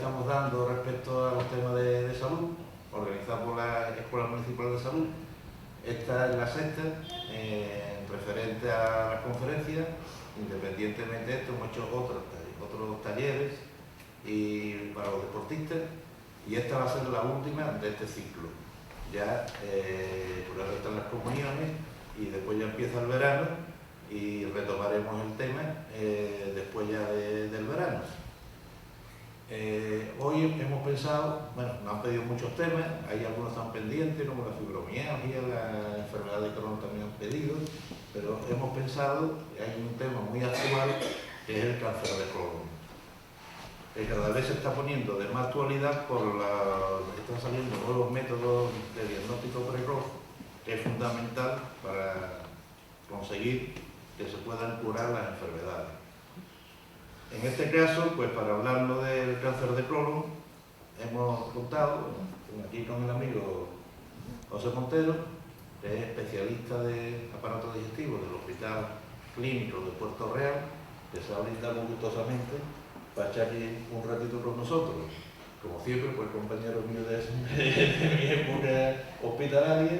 estamos dando respecto a los temas de salud, organizado por la Escuela Municipal de Salud. Esta es la sexta, referente a las conferencias. Independientemente de esto, hemos hecho otros talleres para los deportistas, y esta va a ser la última de este ciclo. Ya por ahora están las comuniones y después ya empieza el verano y retomaremos el tema después ya del verano. Hoy hemos pensado, bueno, nos han pedido muchos temas, hay algunos que están pendientes, como la fibromialgia, la enfermedad de Crohn también han pedido, pero hemos pensado que hay un tema muy actual, que es el cáncer de colon, que cada vez se está poniendo de más actualidad están saliendo nuevos métodos de diagnóstico precoz, que es fundamental para conseguir que se puedan curar las enfermedades. En este caso, pues para hablarlo del cáncer de colon, hemos contado aquí con el amigo José Montero, que es especialista de aparato digestivo del Hospital Clínico de Puerto Real, que se ha brindado gustosamente para echar aquí un ratito con nosotros. Como siempre, pues compañero mío de mi época hospitalaria,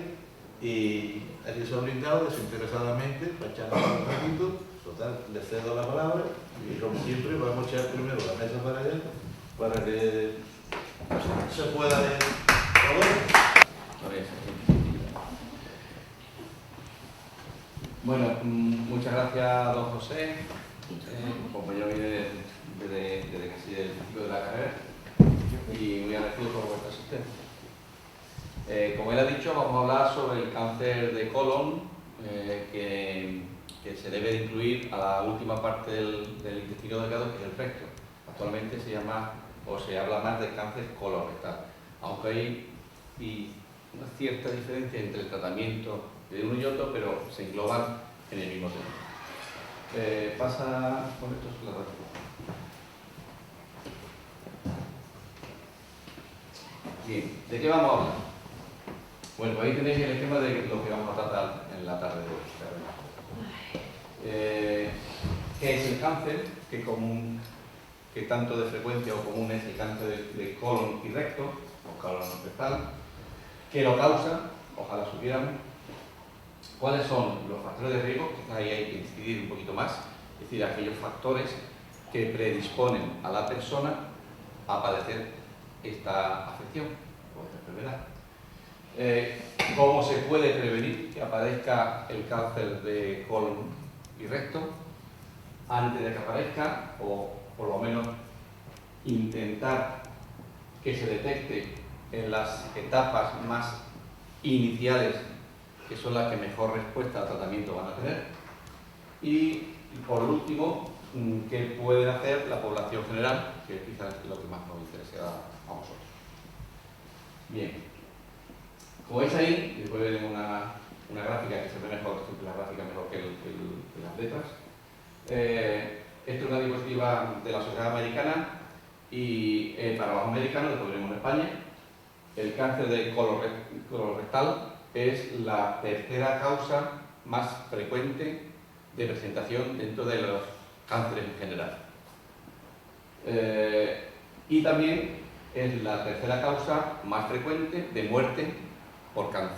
y aquí se ha brindado desinteresadamente para echarnos un ratito. Total, le cedo la palabra y como siempre vamos a echar primero la mesa para él, para que se pueda ver todo. Bueno, muchas gracias, don José, compañero mío desde casi el principio de la carrera, y muy agradecido por vuestra asistencia. Como él ha dicho, vamos a hablar sobre el cáncer de colon, que se debe de incluir a la última parte del intestino delgado, que es el recto. Actualmente se llama, o se habla más del cáncer colorectal, aunque hay una cierta diferencia entre el tratamiento de uno y otro, pero se engloban en el mismo tema. Pasa con esto es la rápida. Bien, ¿de qué vamos a hablar? Bueno, ahí tenéis el esquema de lo que vamos a tratar en la tarde de hoy. ¿Qué es el cáncer? ¿Qué tanto de frecuencia o común es el cáncer de colon y recto, o colon rectal? ¿Qué lo causa? Ojalá supiéramos. ¿Cuáles son los factores de riesgo? Quizás ahí hay que incidir un poquito más, es decir, aquellos factores que predisponen a la persona a padecer esta afección o esta enfermedad. ¿Cómo se puede prevenir que aparezca el cáncer de colon y recto antes de que aparezca, o por lo menos intentar que se detecte en las etapas más iniciales, que son las que mejor respuesta al tratamiento van a tener? Y por último, ¿qué puede hacer la población general? Que quizás es lo que más nos interesa a vosotros. Bien, como veis ahí, después ven una gráfica que se ve mejor, siempre la gráfica mejor que las letras. Esto es una diapositiva de la Sociedad Americana, y para los americanos, después veremos en España, el cáncer de colorectal es la tercera causa más frecuente de presentación dentro de los cánceres en general. Y también es la tercera causa más frecuente de muerte por cáncer.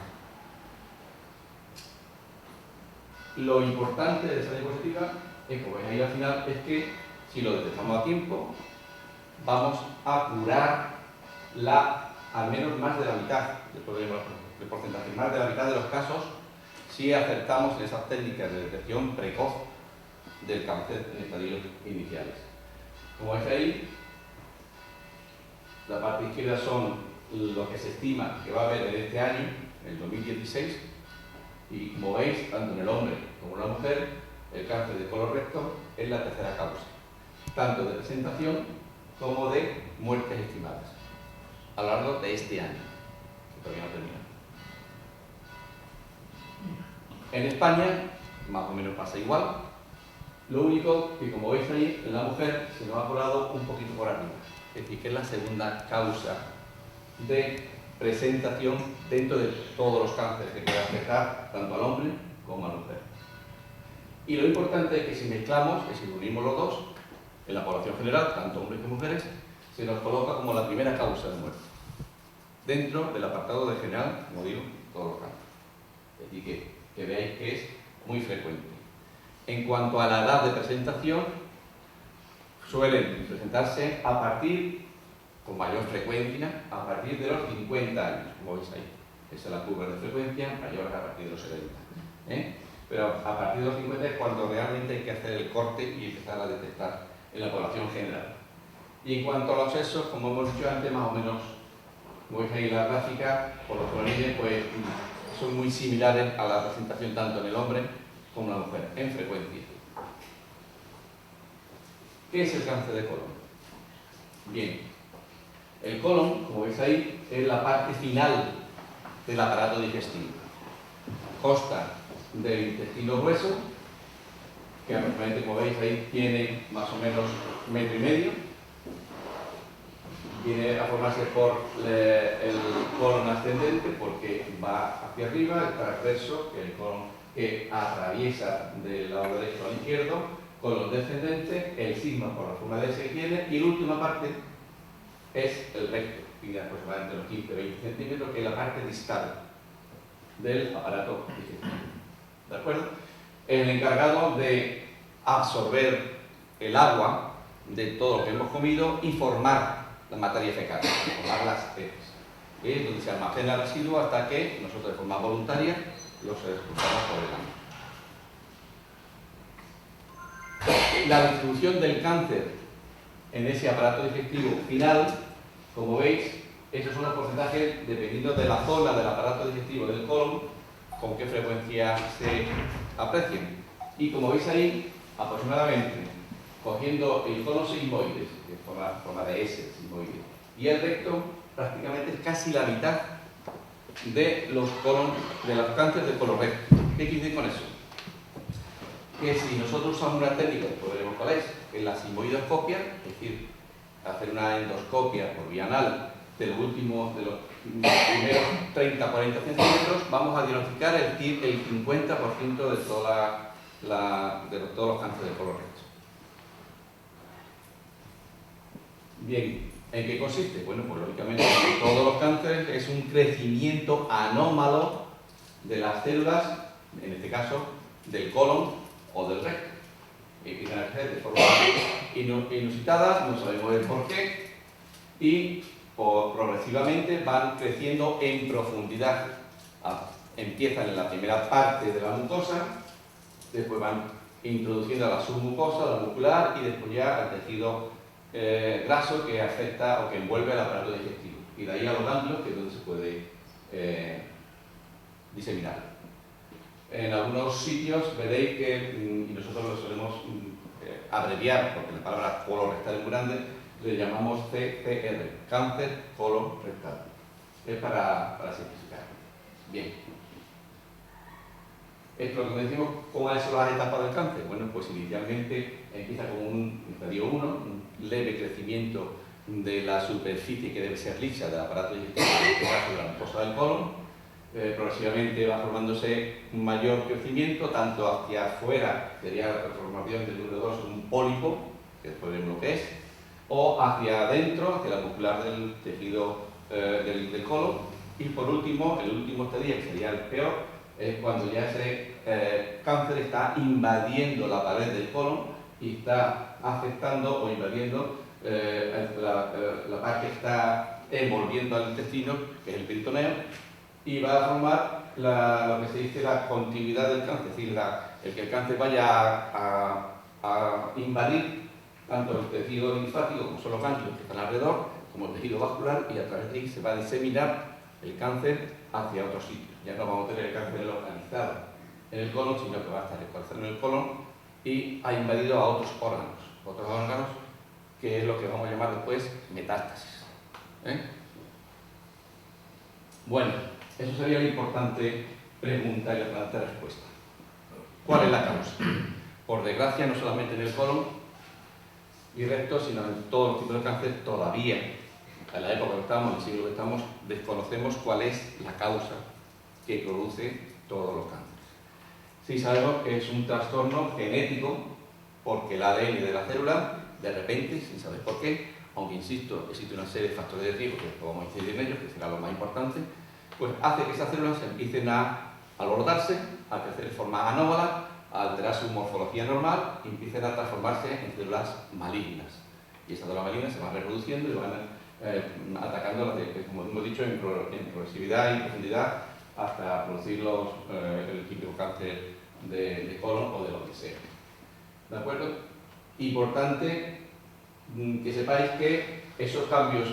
Lo importante de esa diapositiva, como veis ahí al final, es que si lo detectamos a tiempo, vamos a curar al menos más de la mitad, el porcentaje, más de la mitad de los casos, si acertamos en esas técnicas de detección precoz del cáncer en estadios iniciales. Como veis ahí, la parte izquierda son lo que se estima que va a haber en este año, en el 2016, y como veis, tanto en el hombre como en la mujer, el cáncer de colon recto es la tercera causa, tanto de presentación como de muertes estimadas a lo largo de este año, que todavía no termina. En España, más o menos pasa igual, lo único que, como veis ahí, en la mujer se nos ha colado un poquito por arriba, es decir, que es la segunda causa de presentación dentro de todos los cánceres que puede afectar tanto al hombre como a la mujer. Y lo importante es que si mezclamos, que si unimos los dos, en la población general, tanto hombres como mujeres, se nos coloca como la primera causa de muerte, dentro del apartado de general, como digo, todos los cánceres. Es decir, que veáis que es muy frecuente. En cuanto a la edad de presentación, suelen presentarse a partir, con mayor frecuencia, a partir de los 50 años, como veis ahí. Esa es la curva de frecuencia, mayor a partir de los 70. Pero a partir de los 50 es cuando realmente hay que hacer el corte y empezar a detectar en la población general. Y en cuanto a los sexos, como hemos dicho antes, más o menos, como veis ahí en la gráfica, por los juveniles, pues son muy similares a la presentación tanto en el hombre como en la mujer, en frecuencia. ¿Qué es el cáncer de colon? Bien, el colon, como veis ahí, es la parte final del aparato digestivo. Consta del intestino grueso, que aproximadamente, como veis ahí, tiene más o menos 1,5 metros. Viene a formarse por el colon ascendente porque va hacia arriba, el transverso, que es el colon que atraviesa del lado derecho al izquierdo, colon descendente, el sigma por la forma de S que tiene, y la última parte es el recto, tiene aproximadamente unos 15-20 centímetros, que es la parte distal del aparato digestivo. ¿De acuerdo? El encargado de absorber el agua de todo lo que hemos comido y formar la materia fecal, formar las heces, donde se almacena el residuo hasta que nosotros de forma voluntaria los expulsamos por el ano. La distribución del cáncer en ese aparato digestivo final, como veis, esos son los porcentajes dependiendo de la zona del aparato digestivo del colon, con qué frecuencia se aprecian. Y como veis ahí, aproximadamente, cogiendo el colon sigmoide, que forma de S, sigmoide, y el recto, prácticamente es casi la mitad de los cánceres de colon recto. ¿Qué quiere decir con eso? Que si nosotros usamos una técnica, que veremos cuál es la sigmoidoscopia, es decir, hacer una endoscopia por vía anal de los primeros 30-40 centímetros, vamos a diagnosticar el 50% de todos los cánceres de colon recto. Bien, ¿en qué consiste? Bueno, pues lógicamente todos los cánceres es un crecimiento anómalo de las células, en este caso del colon o del recto. Empiezan a crecer de forma inusitadas, no sabemos el por qué, y progresivamente van creciendo en profundidad. Empiezan en la primera parte de la mucosa, después van introduciendo a la submucosa, la muscular, y después ya al tejido graso que afecta o que envuelve el aparato digestivo, y de ahí a los ganglios, que es donde se puede diseminar. En algunos sitios veréis que, y nosotros lo solemos abreviar, porque la palabra colorectal es muy grande, le llamamos CCR, cáncer colorectal. Es para simplificar. Bien. Esto lo que decimos, ¿cuáles son las etapas del cáncer? Bueno, pues inicialmente empieza con un estadio 1, un leve crecimiento de la superficie que debe ser lisa del aparato digestivo, en este caso de la mucosa del colon. Progresivamente va formándose un mayor crecimiento, tanto hacia afuera, sería la formación del número 2, un pólipo, que después veremos lo que es, o hacia adentro, hacia la muscular del tejido del colon. Y por último, el último estadio, que sería el peor, es cuando ya ese cáncer está invadiendo la pared del colon y está afectando o invadiendo la parte que está envolviendo al intestino, que es el peritoneo, y va a formar lo que se dice la continuidad del cáncer, es decir, el que el cáncer vaya a invadir tanto el tejido linfático, como son los ganglios que están alrededor, como el tejido vascular, y a través de ahí se va a diseminar el cáncer hacia otros sitios. Ya no vamos a tener el cáncer localizado en el colon, sino que va a estar localizado en el colon y ha invadido a otros órganos, que es lo que vamos a llamar después metástasis. Bueno, eso sería la importante pregunta y la importante respuesta. ¿Cuál es la causa? Por desgracia, no solamente en el colon y recto, sino en todos los tipos de cáncer, todavía, en la época que estamos, en el siglo que estamos, desconocemos cuál es la causa que produce todos los cánceres. Sí sabemos que es un trastorno genético, porque el ADN de la célula, de repente, sin saber por qué, aunque insisto, existe una serie de factores de riesgo que podemos incidir en ellos, que será lo más importante, pues hace que esas células empiecen a alborotarse, a crecer de forma anómala, a alterar su morfología normal y empiecen a transformarse en células malignas. Y esas células malignas se van reproduciendo y van atacando, como hemos dicho, en progresividad y profundidad hasta producir el típico cáncer de colon o de lo que sea. ¿De acuerdo? Importante que sepáis que esos cambios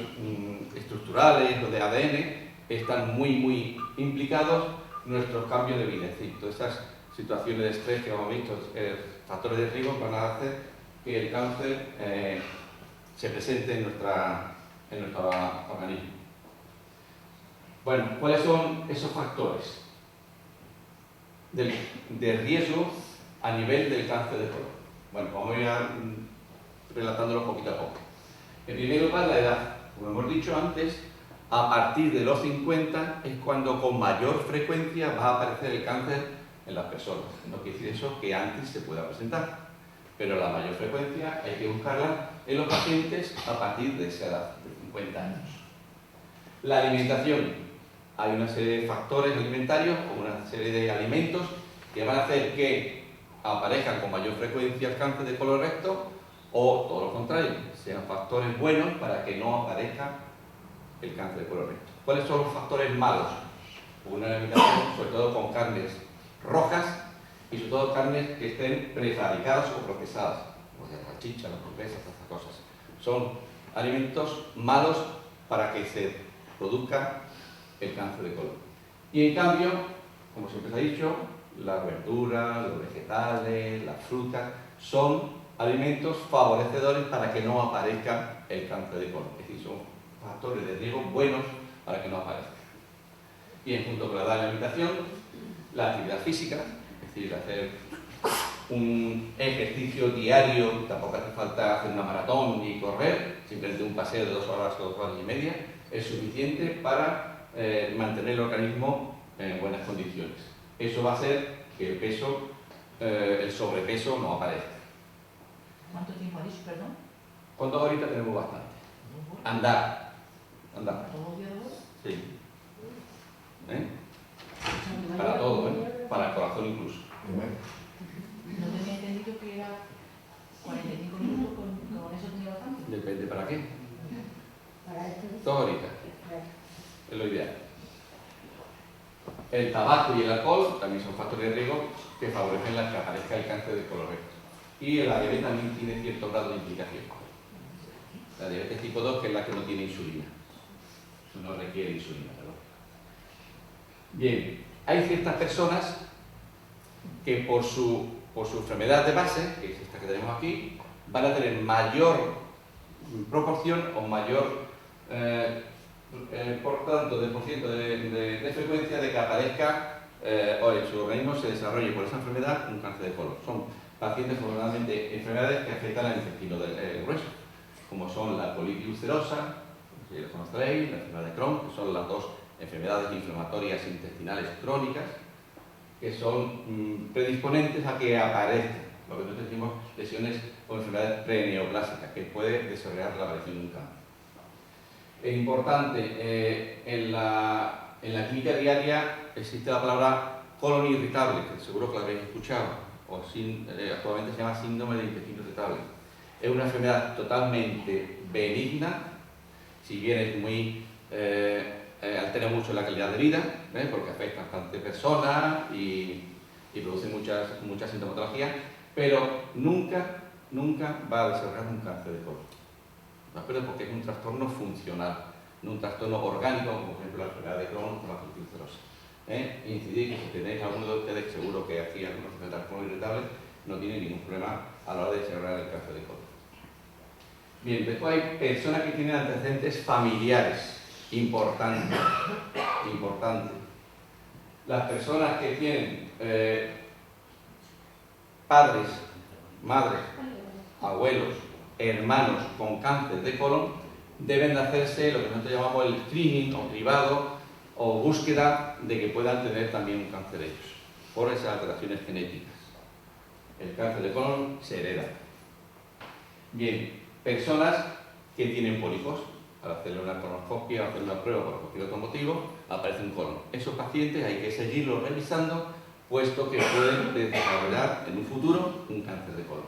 estructurales o de ADN están muy implicados en nuestros cambios de vida. Es decir, todas estas situaciones de estrés que hemos visto, factores de riesgo, van a hacer que el cáncer se presente en nuestro organismo. Bueno, ¿cuáles son esos factores de riesgo a nivel del cáncer de colon? Bueno, vamos a ir relatándolo poquito a poco. En primer lugar, la edad. Como hemos dicho antes, a partir de los 50 es cuando con mayor frecuencia va a aparecer el cáncer en las personas. No quiere decir eso que antes se pueda presentar, pero la mayor frecuencia hay que buscarla en los pacientes a partir de esa edad, de 50 años. La alimentación. Hay una serie de factores alimentarios, como una serie de alimentos que van a hacer que aparezcan con mayor frecuencia el cáncer de colon recto, o todo lo contrario, sean factores buenos para que no aparezca el cáncer de colon recto. ¿Cuáles son los factores malos? Una alimentación, sobre todo con carnes rojas y sobre todo carnes que estén prefabricadas o procesadas, como la salchicha, las hamburguesas, estas cosas. Son alimentos malos para que se produzca el cáncer de colon. Y en cambio, como siempre se ha dicho, las verduras, los vegetales, las frutas son alimentos favorecedores para que no aparezca el cáncer de colon. Es decir, son factores de riesgo buenos para que no aparezca. Bien, junto con la alimentación, la actividad física, es decir, hacer un ejercicio diario, tampoco hace falta hacer una maratón ni correr, simplemente un paseo de 2 horas o 2 horas y media, es suficiente para mantener el organismo en buenas condiciones. Eso va a hacer que el peso, el sobrepeso no aparezca. ¿Cuánto tiempo ha dicho, perdón? Con 2 horitas tenemos bastante. Andar. ¿Todos los días 2 horas? Sí. Para todo, para el corazón incluso. No tenía entendido que era 45 minutos, con eso tenía bastante. Depende para qué. Para esto. 2 horitas. Es lo ideal. El tabaco y el alcohol también son factores de riesgo que favorecen que aparezca el cáncer de colon recto. Y la diabetes también tiene cierto grado de implicación. La diabetes tipo 2, que es la que no tiene insulina. No requiere insulina, ¿verdad? Bien, hay ciertas personas que por su enfermedad de base, que es esta que tenemos aquí, van a tener mayor proporción o mayor por tanto de porciento de frecuencia de que aparezca o en su organismo se desarrolle por esa enfermedad un cáncer de colon. Son pacientes normalmente enfermedades que afectan al intestino grueso, como son la colitis ulcerosa, si lo conoceréis, la enfermedad de Crohn, que son las 2 enfermedades inflamatorias intestinales crónicas, que son predisponentes a que aparezcan lo que nosotros decimos lesiones o enfermedades preneoplásicas, que puede desarrollar la aparición de un cáncer. Es importante, en la clínica diaria existe la palabra colon irritable, que seguro que la habréis escuchado, o actualmente se llama síndrome de intestino irritable. Es una enfermedad totalmente benigna, si bien es muy altera mucho la calidad de vida, porque afecta a bastantes personas y produce mucha sintomatología, pero nunca va a desarrollar un cáncer de colon. ¿De acuerdo? Porque es un trastorno funcional, no un trastorno orgánico, como por ejemplo la enfermedad de Crohn o la colitis ulcerosa. Incidir que si tenéis alguno de ustedes, seguro que aquí algunos enfermedades colon irritables no tienen ningún problema a la hora de desarrollar el cáncer de colon. Bien, después hay personas que tienen antecedentes familiares importantes. Las personas que tienen padres, madres, abuelos, hermanos con cáncer de colon, deben de hacerse lo que nosotros llamamos el screening o cribado o búsqueda de que puedan tener también un cáncer ellos, por esas alteraciones genéticas. El cáncer de colon se hereda. Bien, personas que tienen pólipos. Al hacerle una colonoscopia o hacer una prueba por cualquier otro motivo, aparece un colon. Esos pacientes hay que seguirlos revisando, puesto que pueden desarrollar en un futuro un cáncer de colon.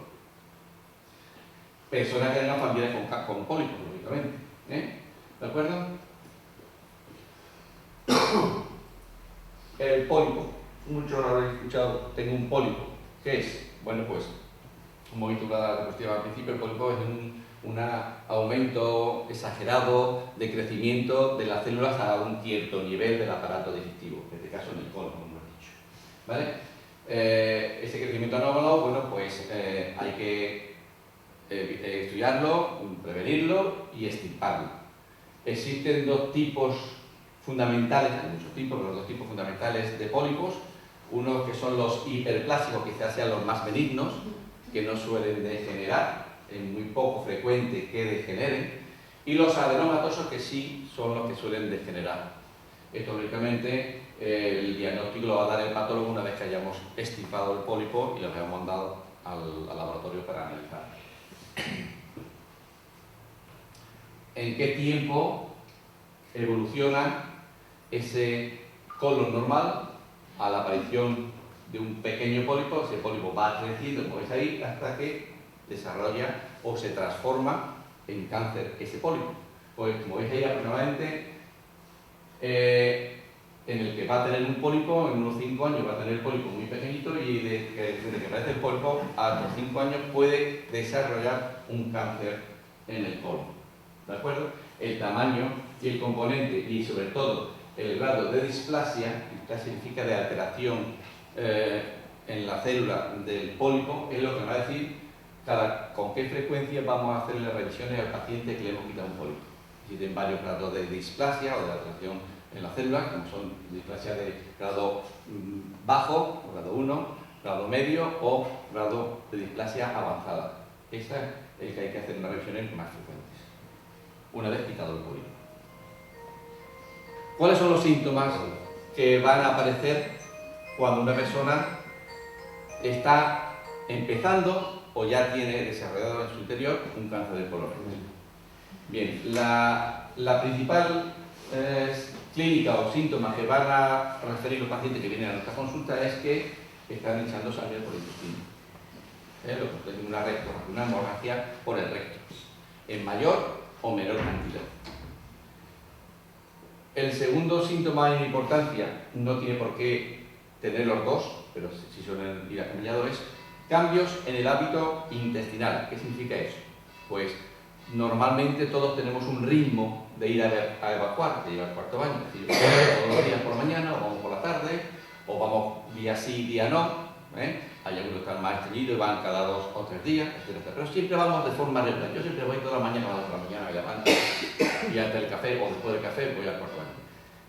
Personas que tengan familias con pólipos, lógicamente. ¿De acuerdo? El pólipo. Muchos lo habréis escuchado, tengo un pólipo. ¿Qué es? Bueno, pues, como he visto la diapositiva al principio, el pólipo es un aumento exagerado de crecimiento de las células a un cierto nivel del aparato digestivo, en este caso en el colon, como hemos dicho. ¿Vale? Ese crecimiento anómalo, bueno, pues hay que estudiarlo, prevenirlo y extirparlo. Existen dos tipos fundamentales, hay muchos tipos, pero los dos tipos fundamentales de pólipos, unos que son los hiperplásicos, quizás sean los más benignos, que no suelen degenerar, es muy poco frecuente que degeneren, y los adenomatosos, que sí son los que suelen degenerar. Esto, lógicamente, el diagnóstico lo va a dar el patólogo una vez que hayamos extirpado el pólipo y lo hayamos mandado al laboratorio para analizar. ¿En qué tiempo evoluciona ese colon normal a la aparición de un pequeño pólipo? Ese pólipo va creciendo, como veis ahí, hasta que desarrolla o se transforma en cáncer ese pólipo. Pues como veis ahí, aproximadamente en el que va a tener un pólipo, en unos 5 años va a tener el pólipo muy pequeñito, y desde que aparece el pólipo a los 5 años puede desarrollar un cáncer en el colon. ¿De acuerdo? El tamaño y el componente, y sobre todo el grado de displasia significa de alteración en la célula del pólipo, es lo que nos va a decir con qué frecuencia vamos a hacerle revisiones al paciente que le hemos quitado un pólipo. Existen varios grados de displasia o de alteración en las células, como son displasia de grado bajo, grado 1, grado medio o grado de displasia avanzada. Esa es el que hay que hacer unas revisiones más frecuentes, una vez quitado el pólipo. ¿Cuáles son los síntomas que van a aparecer cuando una persona está empezando o ya tiene desarrollado en su interior un cáncer de colon? Bien, la principal clínica o síntoma que van a referir los pacientes que vienen a nuestra consulta es que están echando sangre por el intestino. Lo que es una hemorragia por el recto, en mayor o menor cantidad. El segundo síntoma en importancia, no tiene por qué tener los dos, pero sí suelen ir acompañados, es cambios en el hábito intestinal. ¿Qué significa eso? Pues normalmente todos tenemos un ritmo de ir a evacuar, de ir al cuarto baño, es decir, todos los días por la mañana, o vamos por la tarde, o vamos día sí, día no. Hay algunos que están más estreñidos y van cada 2 o 3 días, etc. Pero siempre vamos de forma regular. Yo siempre voy toda la mañana, por la mañana me levanto y antes del café o después del café voy al cuarto baño.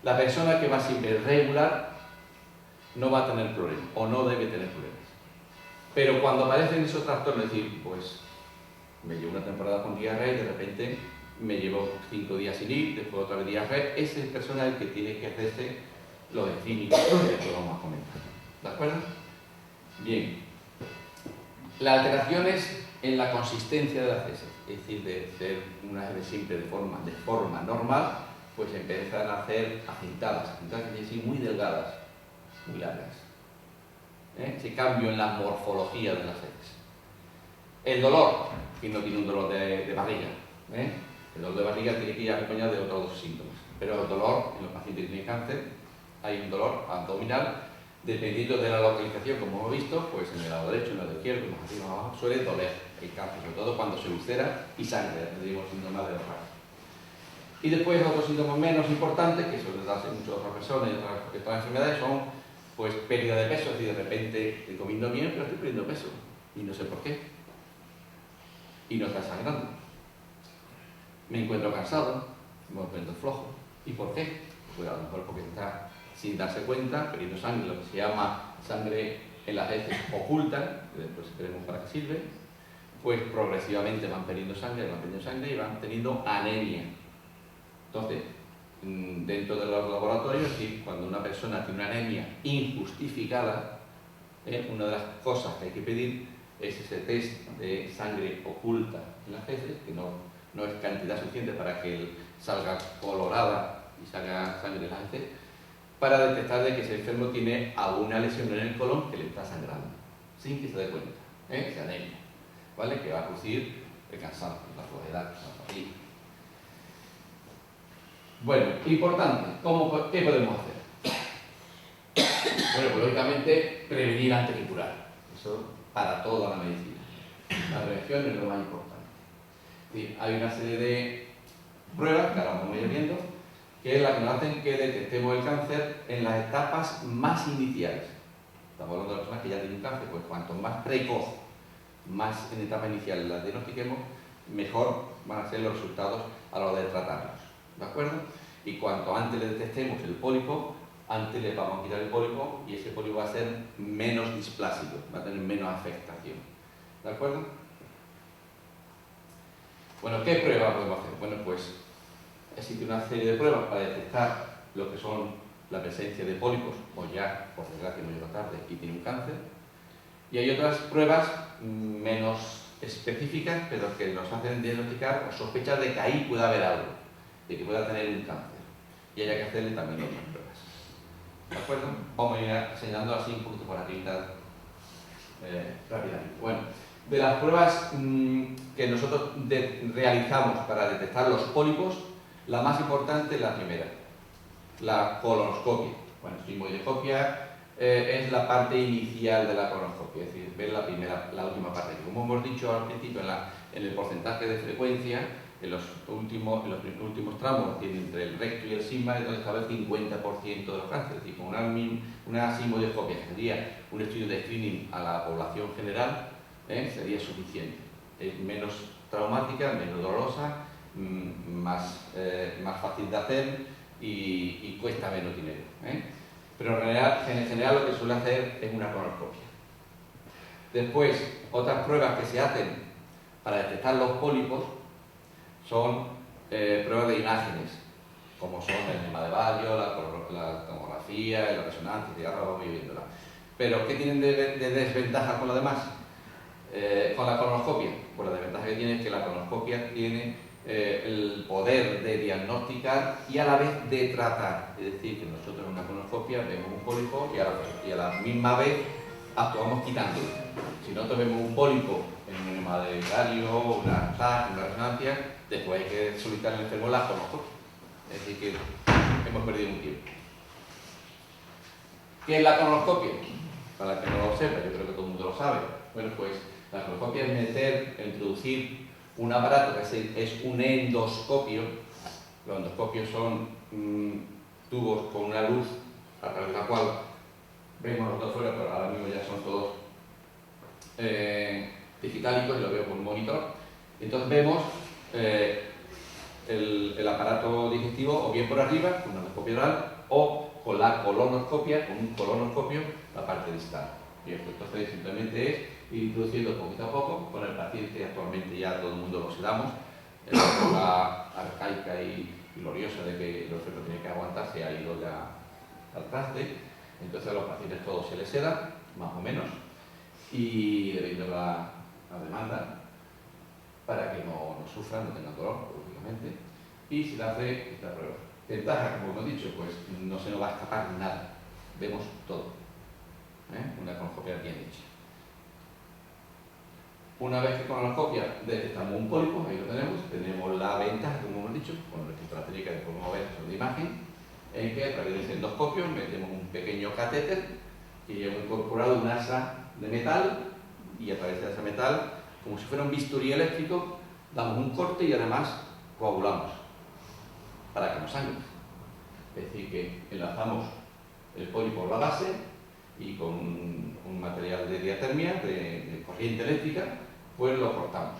La persona que va siempre regular no va a tener problemas, o no debe tener problemas. Pero cuando aparecen esos trastornos, es decir, pues me llevo una temporada con diarrea y de repente me llevo 5 días sin ir, después otra vez diarrea, esa persona es el que tiene que hacerse los químicos que después vamos a comentar. ¿De acuerdo? Bien. Las alteraciones en la consistencia de las heces, es decir, de ser unas heces siempre de forma normal, pues empiezan a ser aceitadas, así muy delgadas, muy largas. Ese cambio en la morfología de las heces. El dolor, quien no tiene un dolor de barriga, el dolor de barriga tiene que ir acompañado de otros 2 síntomas, pero el dolor en los pacientes que tienen cáncer, hay un dolor abdominal, dependiendo de la localización, como hemos visto, pues en el lado derecho, en el lado izquierdo, más arriba, más abajo, suele doler el cáncer, sobre todo cuando se ulcera y sangre, decimos síntomas de dolor. Y después otros síntomas menos importantes, que suelen darse mucho a otras personas y otras enfermedades, son pues pérdida de peso, es decir, de repente estoy comiendo bien, pero estoy perdiendo peso y no sé por qué. Y no está sangrando. Me encuentro cansado, me encuentro flojo. ¿Y por qué? Pues a lo mejor porque está sin darse cuenta, perdiendo sangre, lo que se llama sangre en las heces oculta, que después veremos para qué sirve, pues progresivamente van perdiendo sangre y van teniendo anemia. Entonces, dentro de los laboratorios, es decir, cuando una persona tiene una anemia injustificada, una de las cosas que hay que pedir es ese test de sangre oculta en las heces, que no no es cantidad suficiente para que salga colorada y salga sangre de las heces, para detectar de que ese enfermo tiene alguna lesión en el colon que le está sangrando, sin que se dé cuenta, esa anemia, ¿vale? Que va a producir el cansancio, la flojedad, la fatiga. Bueno, importante, ¿qué podemos hacer? Bueno, pues lógicamente prevenir antes que curar, eso para toda la medicina. La prevención es lo más importante. Es decir, hay una serie de pruebas, que ahora vamos a ir viendo, que es la que nos hacen que detectemos el cáncer en las etapas más iniciales. Estamos hablando de personas que ya tienen cáncer, pues cuanto más precoz, más en etapa inicial las diagnostiquemos, mejor van a ser los resultados a la hora de tratarlos. ¿De acuerdo? Y cuanto antes le detectemos el pólipo, antes le vamos a quitar el pólipo y ese pólipo va a ser menos displásico, va a tener menos afectación. ¿De acuerdo? Bueno, ¿qué pruebas podemos hacer? Bueno, pues existe una serie de pruebas para detectar lo que son la presencia de pólipos, o ya, por desgracia, muy tarde, y tiene un cáncer. Y hay otras pruebas menos específicas, pero que nos hacen diagnosticar o sospechar de que ahí pueda haber algo, de que pueda tener un cáncer. Y hay que hacerle también otras pruebas. ¿De acuerdo? Vamos a ir señalando así un poquito por aquí rápidamente. Bueno, de las pruebas que nosotros realizamos para detectar los pólipos, la más importante es la primera, la colonoscopia. Bueno, sigmoidoscopia es la parte inicial de la colonoscopia, es decir, ver la última parte. Como hemos dicho al principio, en el porcentaje de frecuencia, en los últimos tramos, entre el recto y el sigma, es donde está el 50% de los cánceres. Es decir, con una sigmoidoscopia, que sería un estudio de screening a la población general, sería suficiente. Es menos traumática, menos dolorosa, más fácil de hacer y cuesta menos dinero. Pero en general lo que suele hacer es una colonoscopia. Después, otras pruebas que se hacen para detectar los pólipos son pruebas de imágenes, como son el enema de Bario, la tomografía, la resonancia, y ahora vamos a ir viéndola. Pero, ¿qué tienen de desventaja con lo demás? Con la colonoscopia. Pues la desventaja que tiene es que la colonoscopia tiene el poder de diagnosticar y a la vez de tratar. Es decir, que nosotros en una colonoscopia vemos un pólipo y a la misma vez actuamos quitándolo. Si nosotros vemos un pólipo en un enema de Bario, una TAC, una resonancia, después hay que solicitar al enfermo la colonoscopia. Es decir, que hemos perdido un tiempo. ¿Qué es la colonoscopia? Para el que no lo sepa, yo creo que todo el mundo lo sabe. Bueno, pues la colonoscopia es introducir un aparato que es un endoscopio. Los endoscopios son tubos con una luz a través de la cual vemos los dos fuera, pero ahora mismo ya son todos digitálicos y lo veo con un monitor. Entonces vemos el aparato digestivo o bien por arriba, con una endoscopia oral, o con la colonoscopia, con un colonoscopio, la parte distal. Bien, pues entonces simplemente es ir introduciendo poquito a poco con el paciente. Actualmente ya todo el mundo lo sedamos. La época arcaica y gloriosa de que el enfermo tiene que aguantar se ha ido ya al traste. Entonces a los pacientes todos se les seda, más o menos, y debido a la demanda, para que no sufran, no tengan dolor, lógicamente, y se le hace esta prueba. Ventaja, como hemos dicho, pues no se nos va a escapar nada, vemos todo. Una colonoscopia bien hecha. Una vez que con la colonoscopia detectamos un pólipo, ahí lo tenemos la ventaja, como hemos dicho, con nuestra técnica que podemos ver sobre la imagen, en que a través del endoscopio metemos un pequeño catéter que lleva incorporado un asa de metal, y a través de ese metal, como si fuera un bisturí eléctrico, damos un corte y además coagulamos para que no sangre. Es decir, que enlazamos el pólipo por la base y con un material de diatermia, de corriente eléctrica, pues lo cortamos.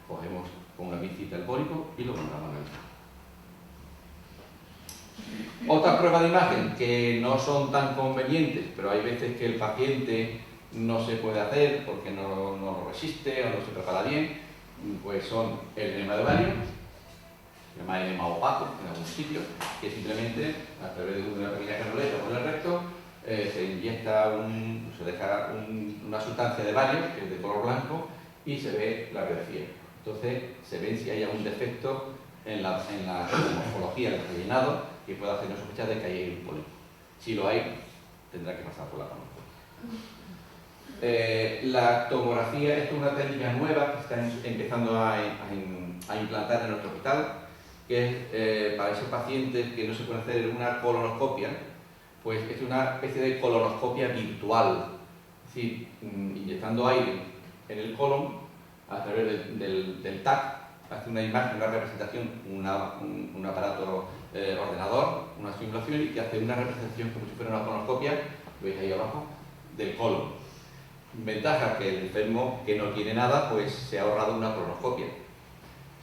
Cogemos con una pincita el pólipo y lo mandamos en el campo. Otra prueba de imagen que no son tan convenientes, pero hay veces que el paciente no se puede hacer porque no lo resiste o no se prepara bien, pues son el enema de Bario, se llama enema opaco en algún sitio, que simplemente a través de una pequeña canuleta por el recto se inyecta se deja una sustancia de Bario, que es de color blanco, y se ve la radiografía. Entonces se ve si hay algún defecto en la morfología del rellenado que pueda hacernos sospechar de que hay un pólipo. Si lo hay, tendrá que pasar por la colonoscopia. La tomografía es una técnica nueva que está empezando a implantar en nuestro hospital, que es para esos pacientes que no se pueden hacer una colonoscopia, pues es una especie de colonoscopia virtual, es decir, inyectando aire en el colon a través del TAC, hace una imagen, una representación, un aparato ordenador, una simulación, y que hace una representación como si fuera una colonoscopia, lo veis ahí abajo, del colon. Ventaja que el enfermo que no tiene nada, pues se ha ahorrado una colonoscopia.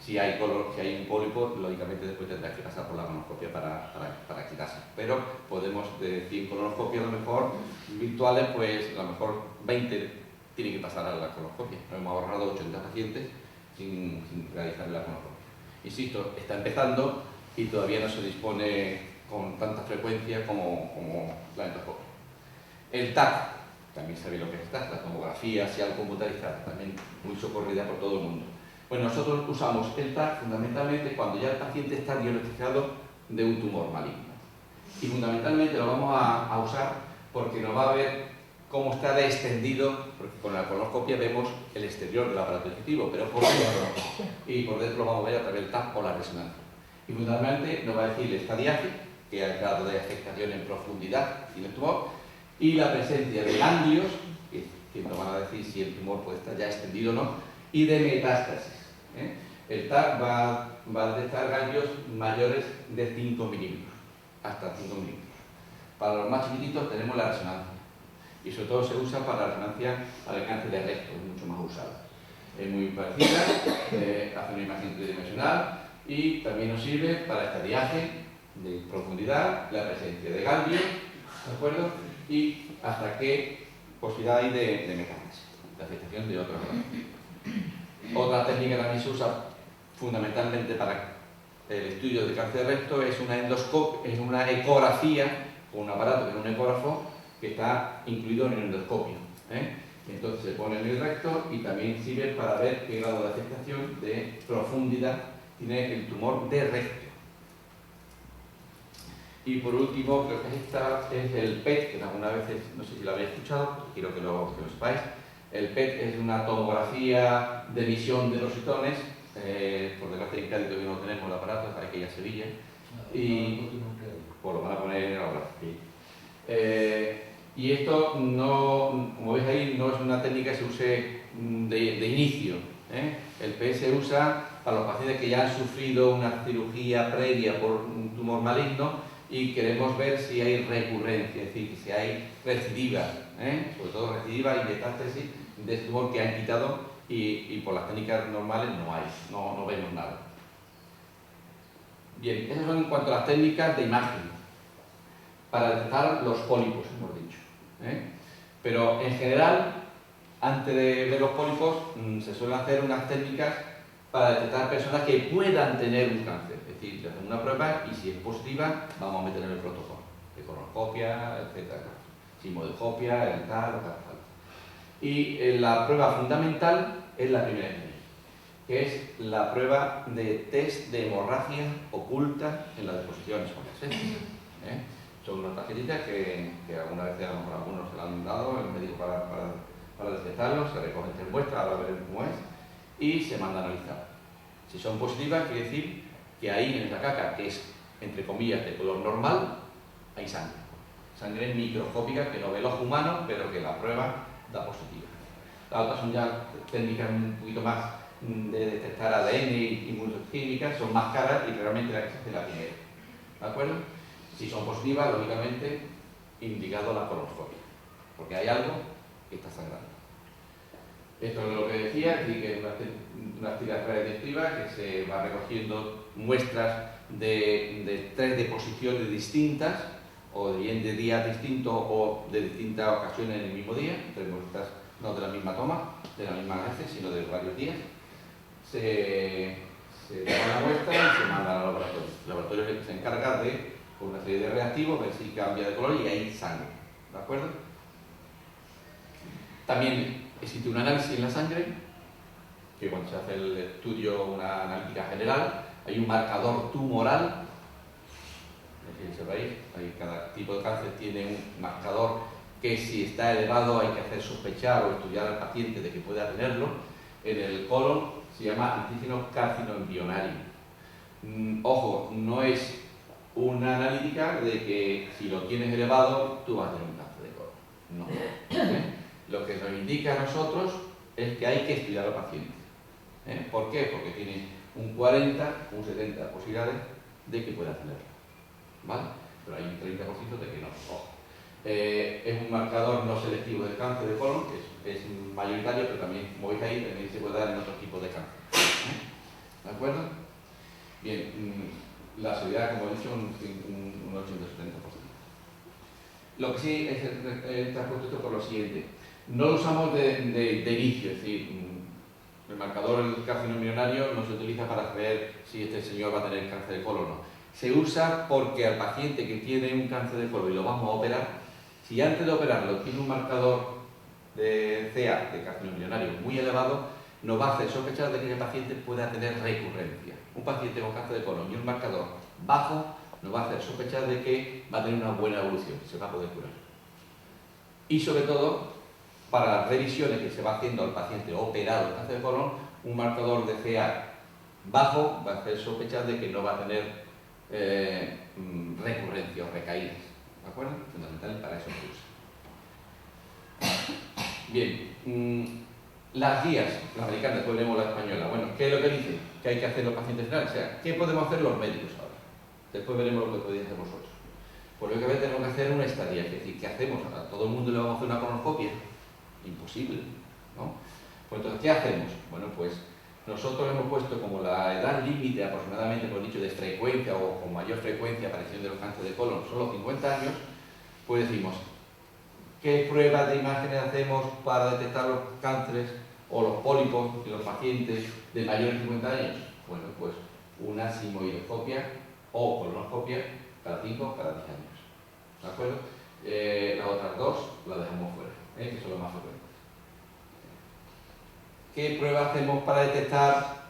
Si hay un pólipo, lógicamente después tendrá que pasar por la colonoscopia para quitarse. Pero podemos, de 100 colonoscopias a lo mejor virtuales, pues a lo mejor 20 tienen que pasar a la colonoscopia. Nos hemos ahorrado 80 pacientes sin realizar la colonoscopia. Insisto, está empezando y todavía no se dispone con tanta frecuencia como la endoscopia. El TAC, también sabe lo que es TAC, la tomografía axial computarizada, también muy socorrida por todo el mundo. Pues nosotros usamos el TAC fundamentalmente cuando ya el paciente está diagnosticado de un tumor maligno. Y fundamentalmente lo vamos a usar porque nos va a ver cómo está de extendido, porque con la colonoscopia vemos el exterior del aparato digestivo, pero por dentro, y por dentro lo vamos a ver a través del TAC o la resonancia. Y fundamentalmente nos va a decir el estadiaje, que es el grado de afectación en profundidad y el tumor, y la presencia de ganglios, que nos van a decir si el tumor puede estar ya extendido o no, y de metástasis. El TAC va a detectar ganglios mayores de 5 milímetros, hasta 5 milímetros. Para los más chiquititos tenemos la resonancia, y sobre todo se usa para la resonancia al cáncer de recto, es mucho más usada. Es muy parecida, hace una imagen tridimensional y también nos sirve para estadiaje de profundidad, la presencia de ganglios, ¿de acuerdo? Y hasta qué posibilidad hay de metástasis, de afectación de otros órganos. Otra técnica que también se usa fundamentalmente para el estudio de cáncer de recto es una ecografía, con un aparato que es un ecógrafo que está incluido en el endoscopio. Entonces se pone en el recto y también sirve para ver qué grado de afectación de profundidad tiene el tumor de recto. Y por último, creo que esta es el PET, que algunas veces, no sé si lo habéis escuchado, quiero que lo sepáis. El PET es una tomografía de visión de los citones, por desgracia en Cádiz todavía no tenemos el aparato, hay que ir a Sevilla, y pues lo van a poner ahora. Y esto, no, como veis ahí, no es una técnica que se use de inicio. El PET se usa para los pacientes que ya han sufrido una cirugía previa por un tumor maligno y queremos ver si hay recurrencia, es decir, si hay recidiva, sobre todo recidiva y metástasis de este tumor que han quitado y por las técnicas normales no vemos nada. Bien, esas son en cuanto a las técnicas de imagen para detectar los pólipos, hemos dicho. Pero en general, antes de ver los pólipos, se suelen hacer unas técnicas para detectar personas que puedan tener un cáncer. Es decir, le hacen una prueba y si es positiva, vamos a meter en el protocolo. De colonoscopia, etc. Simodescopia, el tal, lo que haga falta. Y la prueba fundamental es la primera que es la prueba de test de hemorragia oculta en las deposiciones óseas. Son unas tarjetitas que alguna vez a lo mejor algunos se la han dado el médico para detectarlos, se recogen tres muestras, ahora veremos cómo es, y se manda a analizar. Si son positivas, quiere decir que ahí en esa caca, que es entre comillas de color normal, hay sangre. Sangre microscópica que no ve el ojo humano, pero que la prueba da positiva. Las otras son ya técnicas un poquito más de detectar ADN y inmunoquímicas, son más caras y realmente la que se hace la primera. ¿De acuerdo? Si son positivas, lógicamente, indicado la colonoscopia, porque hay algo que está sangrando. Esto es lo que decía, es decir, que es una actividad predictiva que se va recogiendo muestras de 3 deposiciones distintas, o bien de días distintos o de distintas ocasiones en el mismo día, 3 muestras no de la misma toma, de la misma veces, sino de varios días. Se toma la muestra y se manda al laboratorio. El laboratorio es el que se encarga de, con una serie de reactivos, ver si cambia de color y hay sangre. ¿De acuerdo? También existe un análisis en la sangre que cuando se hace el estudio, una analítica general, hay un marcador tumoral. No sé si sabéis, cada tipo de cáncer tiene un marcador que si está elevado hay que hacer sospechar o estudiar al paciente de que pueda tenerlo. En el colon se llama antígeno carcinoembrionario. Ojo, no es una analítica de que si lo tienes elevado tú vas a tener un cáncer de colon. No. Lo que nos indica a nosotros es que hay que estudiar al paciente. ¿Por qué? Porque tiene un 40, un 70 posibilidades de que pueda tenerlo. ¿Vale? Pero hay un 30% de que no. Ojo. Es un marcador no selectivo del cáncer de colon, que es mayoritario, pero también, como veis ahí, también se puede dar en otros tipos de cáncer. ¿De acuerdo? Bien, la seguridad, como he dicho, un 870%. Lo que sí es transpuesto esto por lo siguiente. No lo usamos de inicio, es decir, el marcador del carcinoembrionario no se utiliza para saber si este señor va a tener cáncer de colon o no. Se usa porque al paciente que tiene un cáncer de colon y lo vamos a operar, si antes de operarlo tiene un marcador de CA, de carcinoembrionario, muy elevado, nos va a hacer sospechar de que el paciente pueda tener recurrencia. Un paciente con cáncer de colon y un marcador bajo nos va a hacer sospechar de que va a tener una buena evolución, que se va a poder curar. Y sobre todo, para las revisiones que se va haciendo al paciente operado de cáncer de colon, un marcador de CA bajo va a hacer sospechar de que no va a tener recurrencia o recaídas. ¿De acuerdo? Fundamental para eso se usa. Bien, las guías, la americana, después veremos la española. Bueno, ¿qué es lo que dicen? ¿Qué hay que hacer los pacientes finales? O sea, ¿qué podemos hacer los médicos ahora? Después veremos lo que podéis hacer vosotros. Pues lo que tenemos que hacer una estadía, es decir, ¿qué hacemos? ¿A todo el mundo le vamos a hacer una colonoscopia? Imposible, ¿no? Pues entonces, ¿qué hacemos? Bueno, pues nosotros hemos puesto como la edad límite aproximadamente, por dicho, de frecuencia o con mayor frecuencia aparición de los cánceres de colon son los 50 años, pues decimos, ¿qué pruebas de imágenes hacemos para detectar los cánceres o los pólipos de los pacientes de mayores de 50 años? Bueno, pues una sigmoidoscopia o colonoscopia cada 5 cada 10 años. ¿De acuerdo? Las otras dos las dejamos fuera, que son las más frecuentes. ¿Qué pruebas hacemos para detectar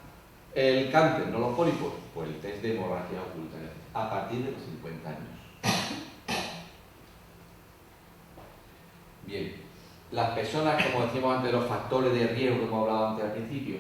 el cáncer, no los pólipos? Pues el test de hemorragia oculta, a partir de los 50 años. Bien, las personas, como decíamos antes, los factores de riesgo que hemos hablado antes al principio,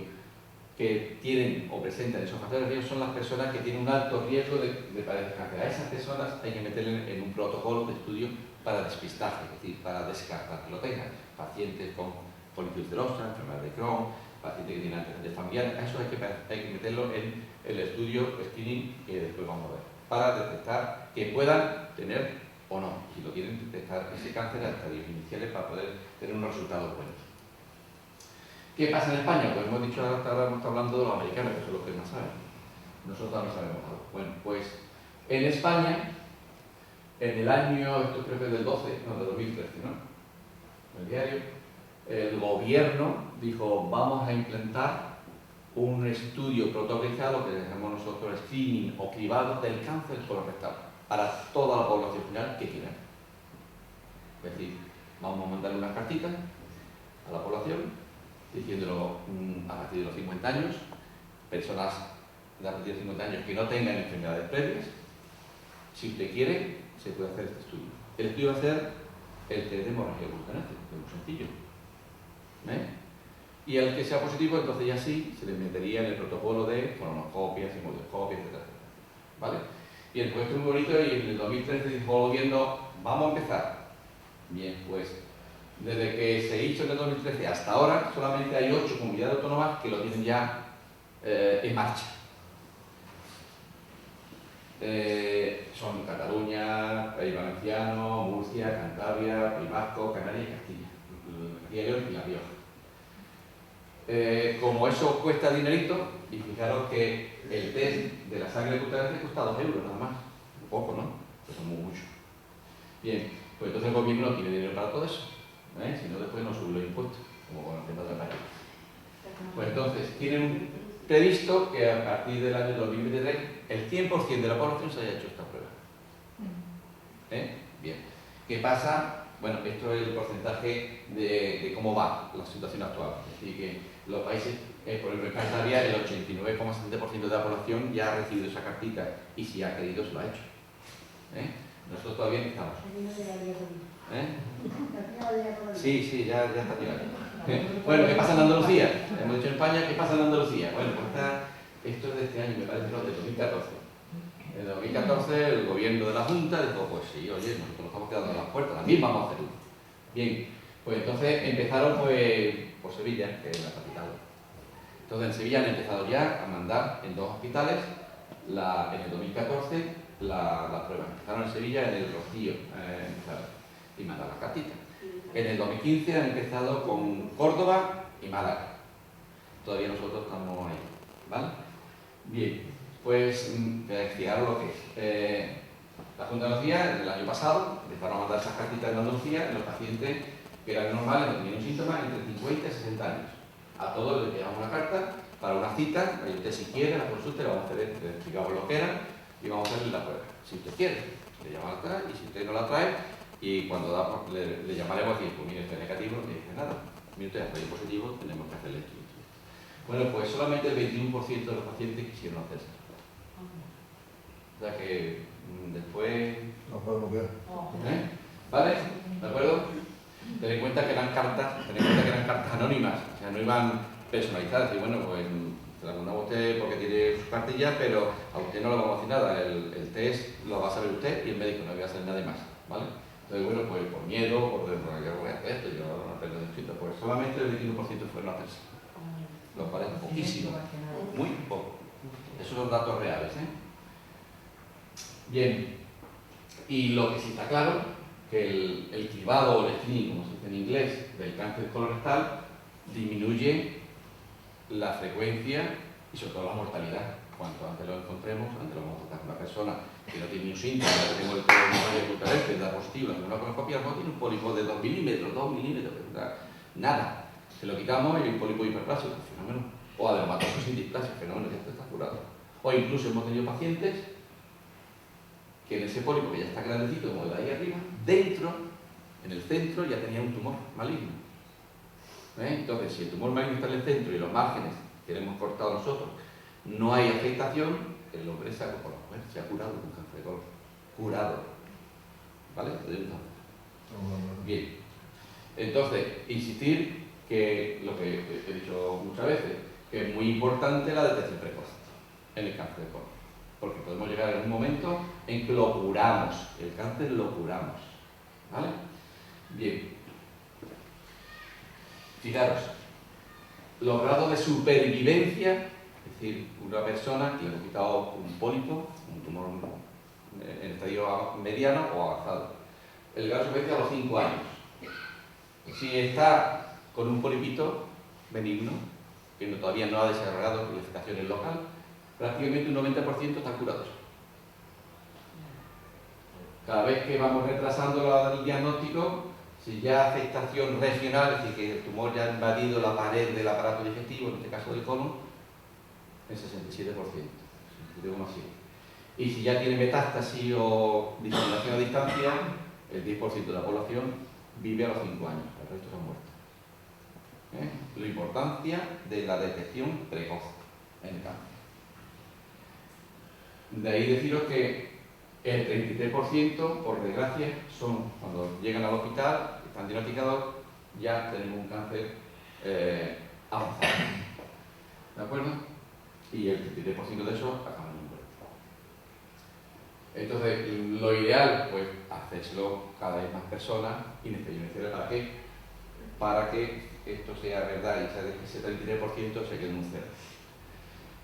que tienen o presentan esos factores de riesgo son las personas que tienen un alto riesgo de padecer cáncer. A esas personas hay que meterles en un protocolo de estudio para despistaje, es decir, para descartar que lo tengan. Pacientes con polifibrosas, enfermedad de Crohn, pacientes que tienen antecedentes familiares, a eso hay que meterlo en el estudio screening que después vamos a ver, para detectar que puedan tener o no, si lo tienen, detectar ese cáncer a estadios iniciales para poder tener unos resultados buenos. ¿Qué pasa en España? Pues hemos dicho hasta ahora, hemos estado hablando de los americanos, que son los que más saben. Nosotros también sabemos algo. Bueno, pues en España, en el año, esto creo que es del 12, no, de 2013, ¿no? El diario, el gobierno dijo, vamos a implantar un estudio protocolizado que llamamos nosotros screening o cribado del cáncer colorectal para toda la población general que quiera. Es decir, vamos a mandar unas cartitas a la población diciéndolo a partir de los 50 años, personas de a partir de 50 años que no tengan enfermedades previas, si usted quiere, se puede hacer este estudio. El estudio va a ser el test de hemorragia oculta, que es muy sencillo. Y al que sea positivo, entonces ya sí se le metería en el protocolo de colonoscopias, sigmoidoscopias, etc. ¿Vale? Bien, pues esto es muy bonito y en el 2013 dijo el gobierno, vamos a empezar. Bien, pues desde que se hizo en el 2013 hasta ahora, solamente hay 8 comunidades autónomas que lo tienen ya en marcha. Son Cataluña, País Valenciano, Murcia, Cantabria, País Vasco, Canarias y Castilla. Castilla y León y La Rioja. Como eso cuesta dinerito, y fijaros que el test de la sangre cutánea cuesta 2 euros nada más. Un poco, ¿no? Pues son mucho. Bien, pues entonces el gobierno no tiene dinero para todo eso. Si no, después no sube los impuestos, como con el tema de país. Pues entonces, tienen previsto que a partir del año 2023 el 100% de la población se haya hecho esta prueba. Bien. ¿Qué pasa? Bueno, esto es el porcentaje de cómo va la situación actual. Es decir, que los países, por ejemplo, en Cantabria, el 89,7% de la población ya ha recibido esa cartita y si ha querido se lo ha hecho. Nosotros todavía no estamos. Sí, ya está llegando. Bueno, ¿qué pasa en Andalucía? Hemos dicho en España, ¿qué pasa en Andalucía? Bueno, pues esto es de este año, me parece, no, de 2014. En 2014 el gobierno de la Junta dijo, pues sí, oye, nosotros nos estamos quedando en las puertas, también vamos a hacerlo. Bien, pues entonces empezaron por Sevilla, que es la capital. Entonces en Sevilla han empezado ya a mandar en 2 hospitales, en el 2014, las pruebas. Empezaron en Sevilla, en el Rocío, y mandaron las cartitas. En el 2015 han empezado con Córdoba y Málaga. Todavía nosotros estamos ahí, ¿vale? Bien, pues explicaros lo que es. La Junta de Andalucía, el año pasado, empezaron a mandar esas cartitas en Andalucía en los pacientes que eran normales, no tenían un síntoma, entre 50 y 60 años. A todos les llevamos una carta para una cita, y usted si quiere la consulta, le vamos a hacer, le explicamos lo que era y vamos a hacerle la prueba. Si usted quiere, le llama atrás y si usted no la trae, y cuando le llamaremos y pues mire, usted es negativo, no dice nada. Mire, usted es positivo, tenemos que hacerle esto. Bueno, pues solamente el 21% de los pacientes quisieron hacerse. O sea que después... ¿Vale? ¿De acuerdo? Ten en cuenta que eran cartas anónimas, o sea, no iban personalizadas. Y bueno, pues se la mandamos a usted porque tiene su cartilla, pero a usted no le vamos a decir nada. El test lo va a saber usted y el médico no va a hacer nada más, ¿vale? Entonces, bueno, pues por miedo, yo voy a hacer esto, yo no tengo necesito, pues solamente el 21% fueron a hacerse. Lo cual es poquísimo, muy poco. Esos son datos reales, ¿eh? Bien, y lo que sí está claro, que el cribado o el screening, como se dice en inglés, del cáncer colorectal disminuye la frecuencia y sobre todo la mortalidad. Cuanto antes lo encontremos, antes lo vamos a tratar con una persona que no tiene ni un síntoma, que tenemos el pelo que da positivo, en una colonoscopia, no tiene un pólipo de 2 milímetros, nada. Se lo quitamos y hay un pólipo hiperplásico, fenómeno. O adermatosis sin displasia, fenómeno, que esto está curado. O incluso hemos tenido pacientes que en ese pólipo que ya está grandecito, como el de ahí arriba, dentro, en el centro, ya tenía un tumor maligno. Entonces, si el tumor maligno está en el centro y los márgenes que le hemos cortado nosotros, no hay afectación, el hombre se ha curado con cáncer de colon. Curado. ¿Vale? Bien. Entonces, insistir que lo que he dicho muchas veces, que es muy importante la detección precoz en el cáncer de colon. Porque podemos llegar en un momento en que lo curamos, el cáncer lo curamos. ¿Vale? Bien. Fijaros, los grados de supervivencia, es decir, una persona que le hemos quitado un pólipo, un tumor en estadio mediano o avanzado. El grado de supervivencia a los 5 años. Si está con un polipito benigno, que todavía no ha desarrollado afectaciones local, prácticamente un 90% están curados. Cada vez que vamos retrasando el diagnóstico, si ya afectación regional, es decir, que el tumor ya ha invadido la pared del aparato digestivo, en este caso del colon, el 67%, 67,7%. Y si ya tiene metástasis o diseminación a distancia, el 10% de la población vive a los 5 años, el resto se han muerto. La importancia de la detección precoz en el cáncer. De ahí deciros que el 33%, por desgracia, son cuando llegan al hospital, están diagnosticados, ya tenemos un cáncer avanzado. ¿De acuerdo? Y el 33% de esos acaban en muerte. Entonces, lo ideal, pues, hacérselo cada vez más personas y necesariamente ¿para qué? Para que esto sea verdad y que ese 33% se quede en un cero.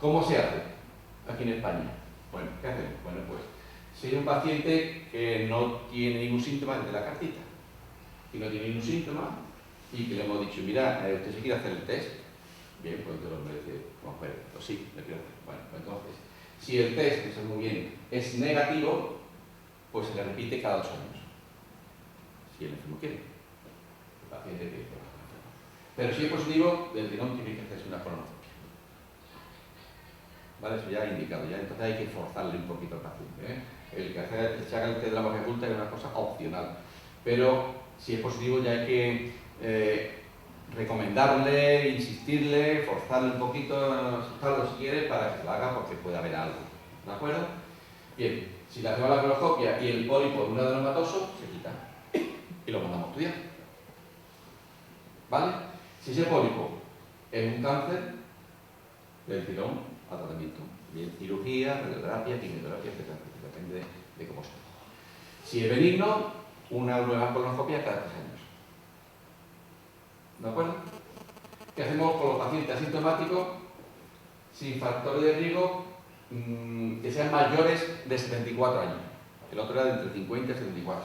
¿Cómo se hace aquí en España? Bueno, ¿qué hacemos? Bueno, pues, si hay un paciente que no tiene ningún síntoma desde la cartita, y no tiene ningún síntoma, y que le hemos dicho, mira, usted se quiere hacer el test, bien, pues entonces el hombre dice, vamos a ver, pues sí, le quiero hacer. Bueno, pues entonces, si el test, que es muy bien, es negativo, pues se le repite cada 2 años. Si el enfermo quiere. El paciente quiere. Pero si es positivo, del tirón tiene que hacerse una colonoscopia. ¿Vale? Eso ya ha indicado, ya entonces hay que forzarle un poquito al paciente. El que se haga el test de la magia oculta es una cosa opcional. Pero Si es positivo ya hay que recomendarle, insistirle, forzarle un poquito, asustarlo si quiere, para que lo haga porque puede haber algo. ¿De acuerdo? Bien, si le hacemos la coloscopia y el pólipo es un adenomatoso, se quita y lo mandamos a estudiar. ¿Vale? Si ese pólipo es un cáncer, del tirón a tratamiento. Bien, cirugía, radioterapia, quimioterapia, etc. Depende de cómo sea. Si es benigno, una nueva colonoscopia cada 3 años. ¿De acuerdo? ¿Qué hacemos con los pacientes asintomáticos sin factores de riesgo que sean mayores de 74 años? El otro era de entre 50 y 74.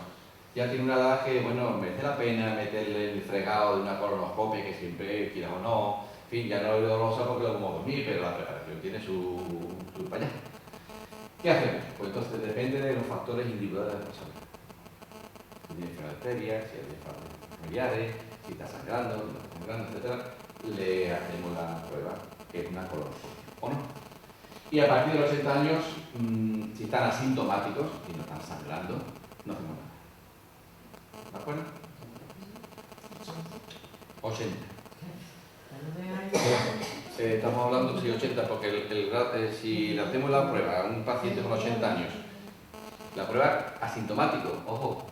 Ya tiene una edad que, bueno, merece la pena meterle el fregado de una colonoscopia que siempre quiera o no. En fin, ya no es dolorosa porque lo podemos dormir, pero la preparación tiene su para allá. ¿Qué hacemos? Pues entonces depende de los factores individuales de la persona. Si tiene enfermedades previas, si hay enfermedades familiares, si está sangrando, no está sangrando, etc., le hacemos la prueba, que es una colonoscopia, ¿o no? Y a partir de los 80 años, si están asintomáticos y no están sangrando, no hacemos nada. ¿De acuerdo? 80. Estamos hablando de 80 porque si le hacemos la prueba a un paciente con 80 años, la prueba asintomático, ojo,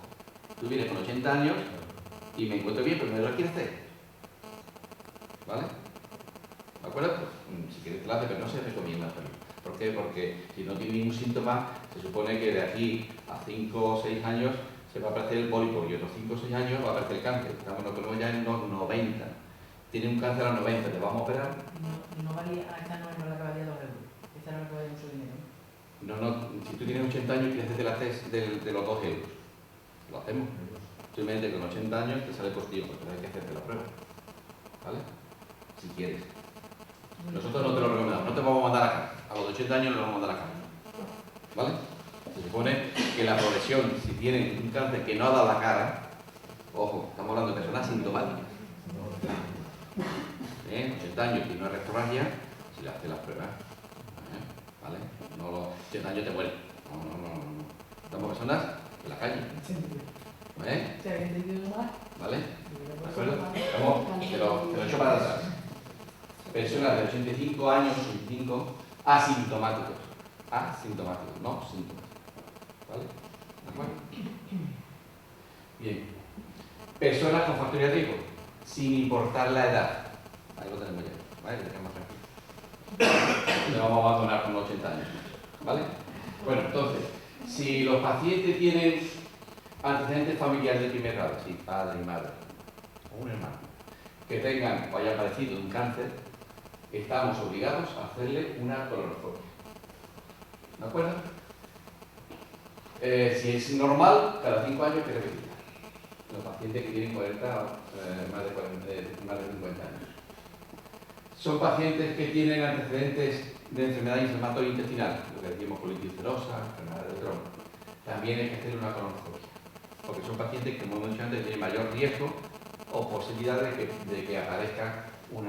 tú vienes con 80 años y me encuentro bien, pero me lo quieres hacer. ¿Vale? ¿De acuerdo? Pues, si quieres te la haces, pero no se recomienda hacerlo. ¿Por qué? Porque si no tiene ningún síntoma, se supone que de aquí a 5 o 6 años se va a aparecer el pólipo y otros 5 o 6 años va a aparecer el cáncer. Estamos ya en los 90. Tiene un cáncer a los 90, ¿te vamos a operar? No valía, esta no es la que valía 2 euros. Esta no es la que valía mucho dinero. No, si tú tienes 80 años y quieres hacerte la test de los 2 euros, lo hacemos. Simplemente con 80 años te sale positivo, pero hay que hacerte la prueba. ¿Vale? Si quieres. Nosotros no te lo recomendamos, no te vamos a mandar a casa. A los 80 años no lo vamos a mandar a casa. ¿Vale? Se supone que la progresión, si tienen un cáncer que no ha dado la cara, ojo, estamos hablando de personas sintomáticas. 80 años y no hay rectorragia, si le haces las pruebas. ¿Vale? No los 80 años te mueren. No. Estamos personas en la calle. ¿Vale? ¿Vale? ¿De acuerdo? Te lo echo para atrás. Personas de 85 años, 85, asintomáticos. Asintomáticos, no síntomas. ¿Vale? ¿De acuerdo? Bien. Personas con factores de riesgo, sin importar la edad. Ahí lo tenemos ya. ¿Vale? Que más tranquilo. Le vamos a abandonar con 80 años. ¿Vale? Bueno, entonces, si los pacientes tienen antecedentes familiares de primer grado, sí, padre y madre, o un hermano, que tengan o hayan padecido un cáncer, estamos obligados a hacerle una colonoscopia. ¿De acuerdo? Si es normal, cada 5 años hay que repetirla. Los pacientes que tienen 40, más de 50 años. Son pacientes que tienen antecedentes de enfermedad inflamatoria intestinal, lo que decimos colitis ulcerosa, enfermedad de Crohn. También hay que hacer una colonoscopia, porque son pacientes que, como hemos dicho antes, tienen mayor riesgo o posibilidad de que aparezca un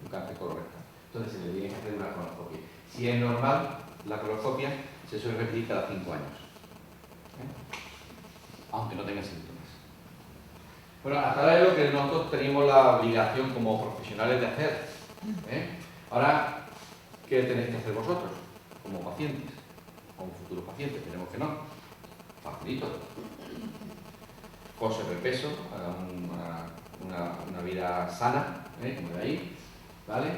cáncer colorectal. Entonces se le tiene que hacer una colonoscopia. Si es normal, la colonoscopia se suele repetir cada 5 años, aunque no tenga síntomas. Bueno, hasta ahora es lo que nosotros tenemos la obligación como profesionales de hacer. Ahora, ¿qué tenéis que hacer vosotros como pacientes? Como futuros pacientes, tenemos que no. Facilito. Conserve el peso, haga una vida sana, como de ahí, ¿vale?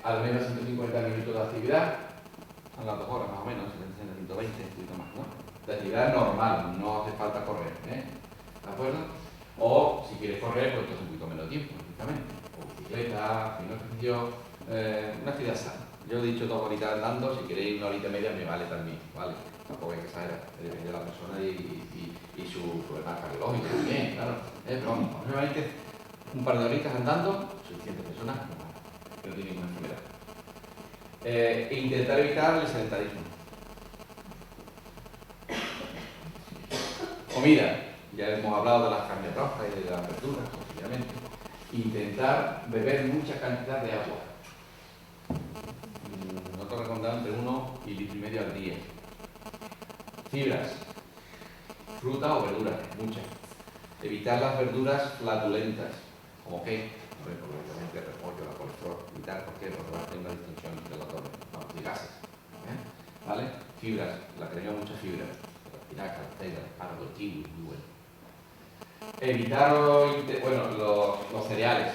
Al menos 150 minutos de actividad, a las 2 horas más o menos, 120, un poquito más, ¿no? De actividad normal, no hace falta correr, ¿de acuerdo? O si quieres correr, pues entonces un poquito menos tiempo, lógicamente. O bicicleta, haciendo ejercicio, una actividad sana. Yo he dicho 2 horitas andando, si queréis 1 horita y media me vale también, ¿vale? Tampoco hay que exagerar, depende de la persona y su problema cardiológico también, claro. Pero vamos, normalmente un par de horitas andando, suficientes personas que no tienen ninguna enfermedad. E intentar evitar el sedentarismo. Comida. Ya hemos hablado de las carnes rojas y de las verduras, obviamente. Intentar beber mucha cantidad de agua. Nosotros recomendamos entre 1,5 litros al día. Fibras. frutas o verduras, muchas. Evitar las verduras flatulentas, como que, obviamente el repollo, la colesterol, evitar porque los demás tienen una distinción de los dos, vamos, de gases. ¿Vale? Fibras, la que tenga muchas fibras, la espinaca, la cera, el espárrago, el kiwi, muy bueno. Evitar los cereales,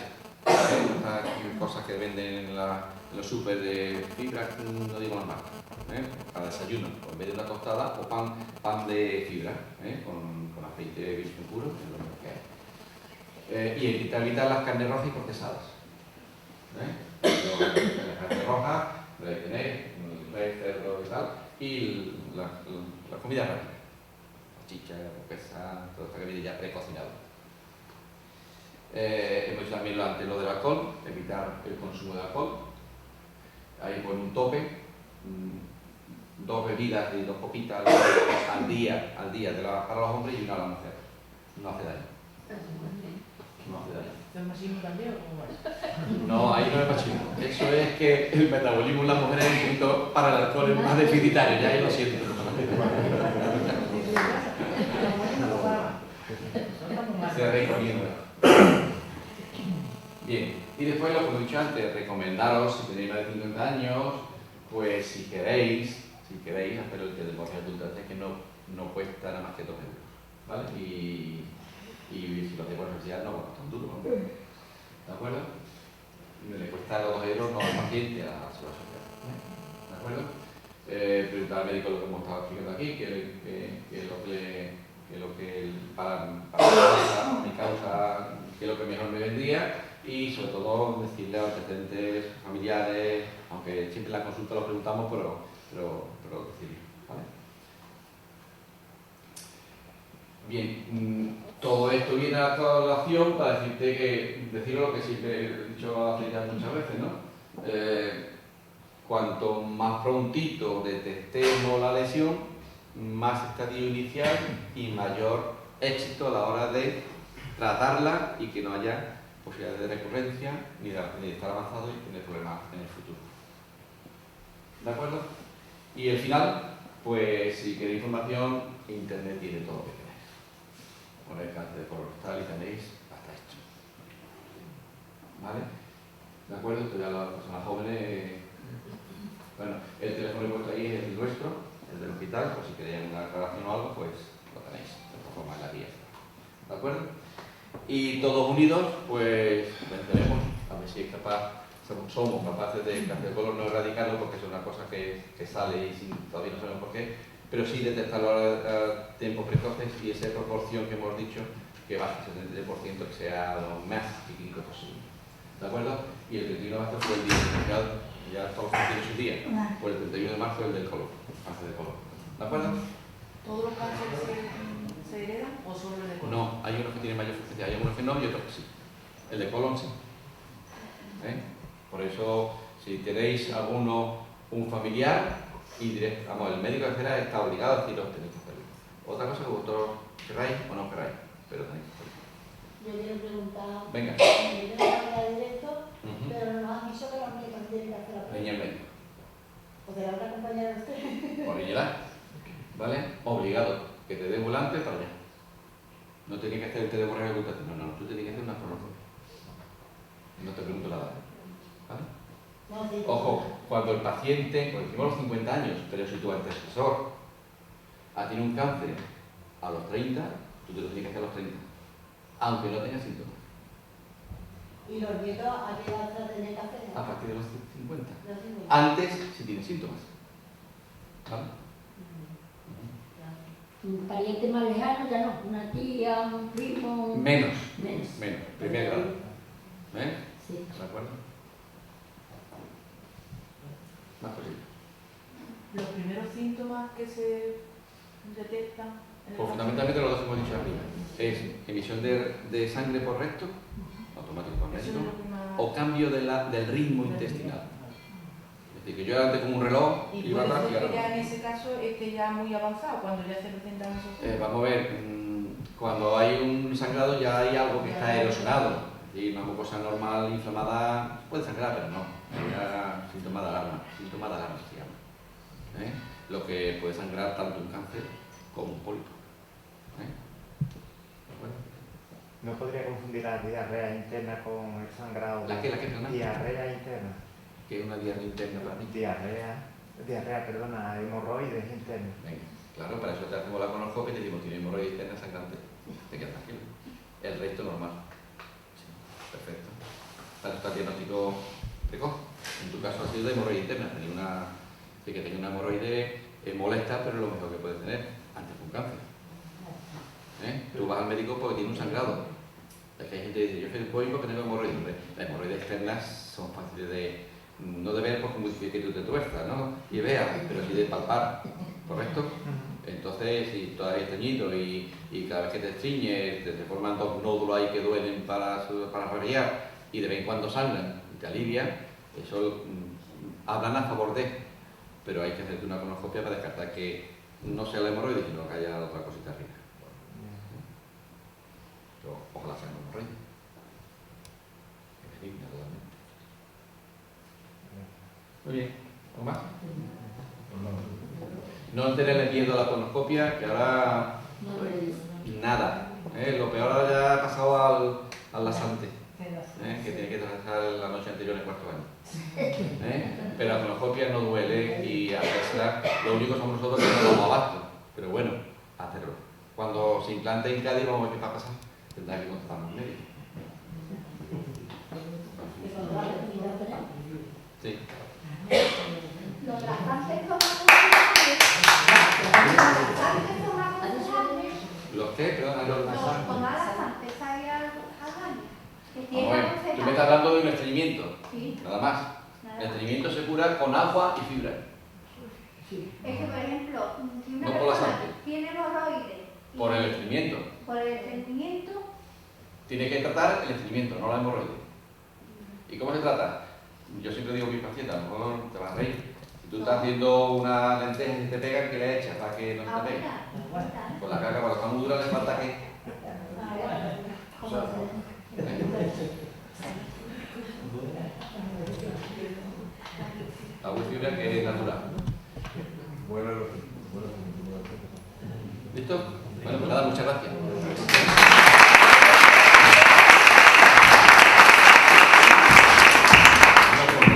cosas que venden en los súper de fibras, no digo más marcas, para desayuno, en vez de una tostada o pan de fibra, con aceite virgen puro, que es lo mejor que hay. Y evitar las carnes rojas y procesadas. La carne roja, la de tener, el cerdo y tal, y la comida rápida. Chicha, pesa, toda esta que viene ya precocinado. Hemos dicho también antes lo del alcohol, evitar el consumo de alcohol. Ahí pone un tope, 2 bebidas y 2 copitas al día para los hombres y una a las mujeres. No hace daño. No hace daño. ¿El machismo también o cómo es? No, ahí no es machismo. Eso es que el metabolismo en las mujeres en punto para el alcohol es más deficitario, ya ahí lo siento. Se recomienda. Bien, y después lo que he dicho antes, recomendaros si tenéis más de 50 años, pues si queréis hacer el que de deporte adulto, que no cuesta nada más que 2 euros, ¿vale? Y si lo hacéis por necesidad no cuesta tan duro, ¿no? ¿De acuerdo? Le cuesta los 2 euros no al paciente, a la seguridad social, ¿de acuerdo? Preguntar al médico lo que hemos estado explicando aquí, que lo que para mi causa, que es lo que mejor me vendría, y sobre todo decirle a los antecedentes familiares, aunque siempre en la consulta lo preguntamos, pero decirle, ¿vale? Bien, todo esto viene a la colación para decirlo lo que siempre he dicho hace ya muchas veces, ¿no? Cuanto más prontito detectemos la lesión, más estadio inicial y mayor éxito a la hora de tratarla y que no haya posibilidades de recurrencia ni de estar avanzado y tener problemas en el futuro. ¿De acuerdo? Y el final, pues si queréis información, internet tiene todo lo que tenéis. Ponéis cáncer colorectal y tenéis hasta esto. ¿Vale? ¿De acuerdo? Esto ya las personas jóvenes. Bueno, el teléfono que he puesto ahí es el nuestro, el del hospital, por si queréis una aclaración o algo, pues lo tenéis, de esta forma en la guía. ¿De acuerdo? Y todos unidos, pues venceremos, a ver si somos capaces de cáncer de colon, no erradicarlo, porque es una cosa que sale y todavía no sabemos por qué, pero sí detectarlo a tiempos precoces y esa proporción que hemos dicho, que baje el 73%, que sea lo más chiquitito posible. ¿De acuerdo? Y el 31 de marzo fue el día, ya estamos haciendo su día, fue el 31 de marzo el del colon, cáncer de colon. ¿De acuerdo? ¿Todos los cánceres se heredan o solo el de colon? No, hay unos que tienen mayor frecuencia, hay algunos que no y otros que sí. El de colon sí. Por eso, si tenéis un familiar, el médico de cera está obligado a deciros que tenéis que hacerlo. Otra cosa que vosotros queráis o no queráis, pero tenéis que hacerlo. Yo quiero preguntar. Venga. Me quiero hablar directo, pero nos han dicho que los médicos tienen que hacer la prueba. Leña el médico. ¿O de la otra compañera de usted? Orillera, ¿vale? Obligado, que te dé volante para allá. No tienes que hacer el test de borraje ocultativo, no, tú tienes que hacer una prueba. No te pregunto nada, ¿vale? No, sí, Ojo, cuando el paciente, pues decimos los 50 años, pero si tu antecesor tiene un cáncer a los 30, tú te lo tienes que hacer a los 30, aunque no tenga síntomas. ¿Y los nietos a qué edad se tienen que hacer? A partir de los 50. Los 50. Antes, si tiene síntomas. ¿Vale? Un pariente más lejano ya no, una tía, un primo. Menos. Menos. Primer grado. Sí. ¿De acuerdo? Más posible. ¿Los primeros síntomas que se detectan en el Pues fundamentalmente los dos que hemos dicho arriba. Es emisión de sangre por recto, automático por Eso es médico, lo que más... o cambio del ritmo intestinal. Es decir, que yo antes como un reloj Y iba puede rápido. ser que ya en ese caso esté ya muy avanzado, cuando ya se presentan esos Vamos a ver, cuando hay un sangrado ya hay algo que está erosionado. Y una mucosa normal, inflamada, puede sangrar, pero no. Era síntoma de alarma se llama. Lo que puede sangrar tanto un cáncer como un pólipo. Bueno, No podría confundir la diarrea interna con el sangrado. ¿La qué, perdona? Diarrea interna. Que es una diarrea interna para mí. Diarrea, perdona, hemorroides internas. Venga, claro, para eso te hacemos la colonoscopia y te decimos, tiene hemorroides internas sangrante. Te quedas tranquilo. El resto normal. Sí, perfecto. Está el diagnóstico precoz. En tu caso ha sido de hemorroide interna. Sí que tenía una hemorroide molesta, pero es lo mejor que puedes tener antes de un cáncer. Tú vas al médico porque tiene un sangrado. Es que hay gente que dice, yo voy porque tengo hemorroides. Las hemorroides externas son fáciles de, no de ver porque es muy difícil que tú te tuerzas, ¿no? Y veas, pero sí de palpar, ¿correcto? Entonces, si todavía es teñido y cada vez que te estriñes te forman dos nódulos ahí que duelen para rabiar y de vez en cuando sangran y te alivia, eso hablan a favor de, pero hay que hacerte una colonoscopia para descartar que no sea la hemorroide, sino que haya otra cosita arriba. Pero ojalá sea una hemorroide. Es digna totalmente. Muy bien, ¿algo más? No tenerle miedo a la colonoscopia, que ahora nada. Lo peor ahora ya ha pasado al lasante, que tiene que trabajar la noche anterior en cuarto año. Pero la colonoscopia no duele y hacerla, lo único somos nosotros que no damos abasto. Pero bueno, hacerlo. Cuando se implante en Cádiz, vamos a ver qué va a pasar. Tendrá que contratar un médico. Sí. Los lactantes son ¿Los qué? Perdón, los laxantes. tomar laxantes hay algo que tiene Bueno, tú me estás hablando de un estreñimiento, Sí. nada más. El estreñimiento se cura con agua y fibra. Es que, por ejemplo, si una No por la persona sangre. tiene hemorroides Por el estreñimiento. por el estreñimiento, Tiene que tratar el estreñimiento, no la hemorroide. ¿Y cómo se trata? Yo siempre digo a mis pacientes, a lo mejor te vas a reír. Si tú estás haciendo una lenteja y te pegan, ¿qué le echas para que no se te pegue? Con la caca, cuando está muy dura, le falta qué. Agua y fibra que es natural. ¿Listo? Bueno, pues nada, muchas gracias.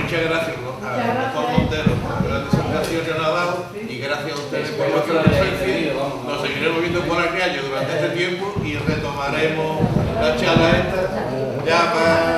Muchas gracias a Juan Montero por la presentación que nos ha dado y gracias a ustedes por vuestra presencia. Nos seguiremos viendo por aquello durante este tiempo y retomaremos la charla esta ya para